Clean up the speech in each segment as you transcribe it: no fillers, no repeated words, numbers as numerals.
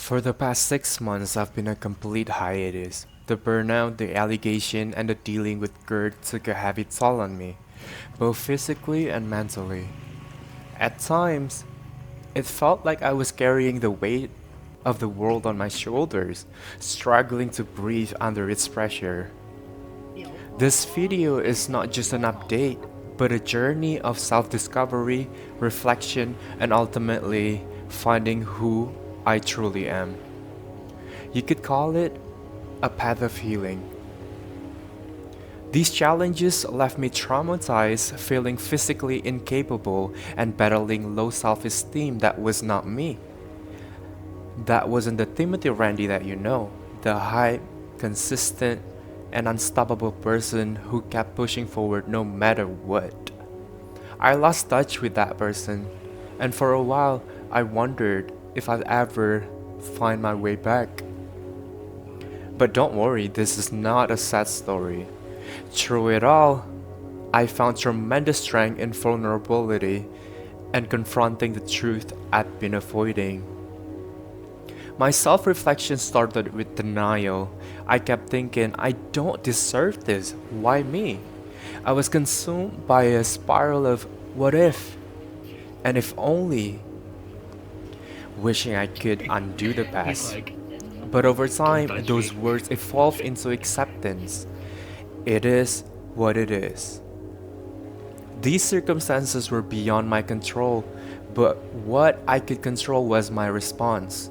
For the past 6 months, I've been on complete hiatus. The burnout, the allegation, and the dealing with GERD took a heavy toll on me, both physically and mentally. At times, it felt like I was carrying the weight of the world on my shoulders, struggling to breathe under its pressure. This video is not just an update, but a journey of self discovery, reflection, and ultimately finding who I truly am. You could call it a path of healing. These challenges left me traumatized, feeling physically incapable, and battling low self esteem that was not me. That wasn't the Timothy Randy that you know, the hype, consistent, and unstoppable person who kept pushing forward no matter what. I lost touch with that person, and for a while I wondered if I'd ever find my way back. But don't worry, this is not a sad story. Through it all, I found tremendous strength in vulnerability and confronting the truth I'd been avoiding. My self reflection started with denial. I kept thinking, I don't deserve this. Why me? I was consumed by a spiral of what if and if only, wishing I could undo the past. But over time, those words evolved into acceptance. It is what it is. These circumstances were beyond my control, but what I could control was my response.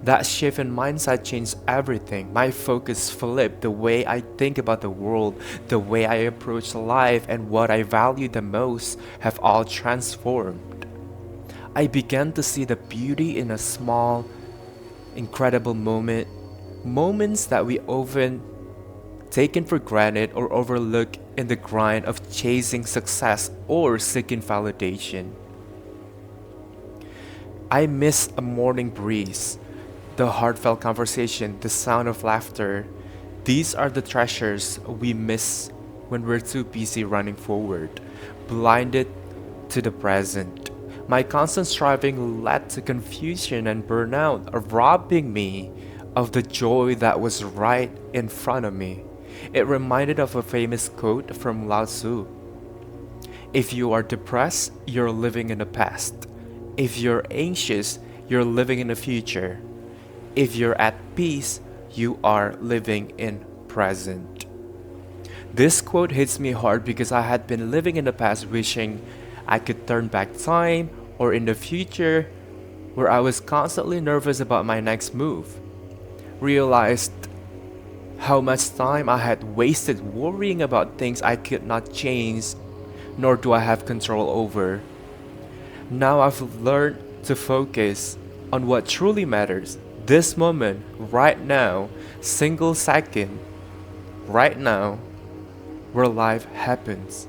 That shift in mindset changed everything. My focus flipped. The way I think about the world, the way I approach life, and what I value the most have all transformed. I began to see the beauty in a small, incredible moments that we often taken for granted or overlook in the grind of chasing success or seeking validation. I miss a morning breeze, the heartfelt conversation, the sound of laughter. These are the treasures we miss when we're too busy running forward, blinded to the present. My constant striving led to confusion and burnout, robbing me of the joy that was right in front of me. It reminded of a famous quote from Lao Tzu. If you are depressed, you're living in the past. If you're anxious, you're living in the future. If you're at peace, you are living in present. This quote hits me hard because I had been living in the past wishing I could turn back time, or in the future where I was constantly nervous about my next move. Realized how much time I had wasted worrying about things I could not change, nor do I have control over. Now I've learned to focus on what truly matters. This moment, right now, single second, right now, where life happens.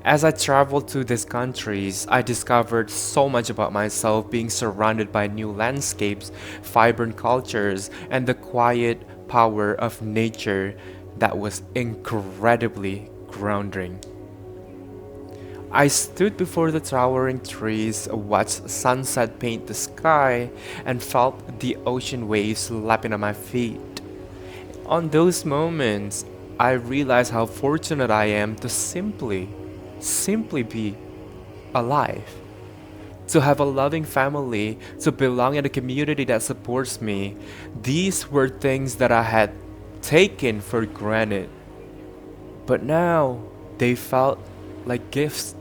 As I traveled to these countries, I discovered so much about myself, being surrounded by new landscapes, vibrant cultures, and the quiet power of nature that was incredibly grounding. I stood before the towering trees, watched sunset paint the sky, and felt the ocean waves lapping at my feet. On those moments, I realized how fortunate I am to simply be alive. To have a loving family, to belong in a community that supports me. These were things that I had taken for granted. But now, they felt like gifts.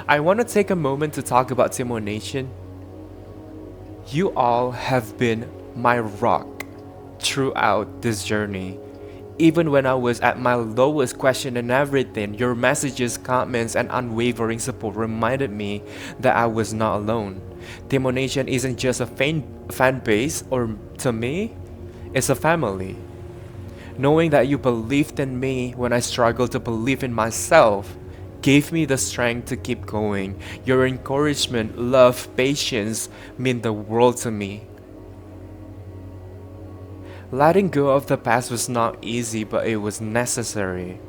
I want to take a moment to talk about Timonation. You all have been my rock throughout this journey. Even when I was at my lowest, questioning everything, your messages, comments, and unwavering support reminded me that I was not alone. Timonation isn't just a fan base, or to me, it's a family. Knowing that you believed in me when I struggled to believe in myself gave me the strength to keep going. Your encouragement, love, patience mean the world to me. Letting go of the past was not easy, but it was necessary.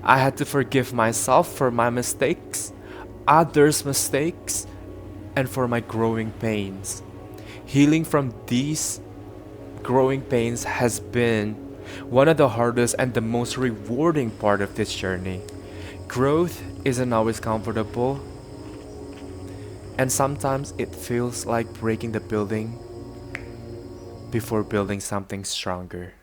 I had to forgive myself for my mistakes, others' mistakes, and for my growing pains. Healing from these growing pains has been one of the hardest and the most rewarding part of this journey. Growth isn't always comfortable, and sometimes it feels like breaking the building before building something stronger.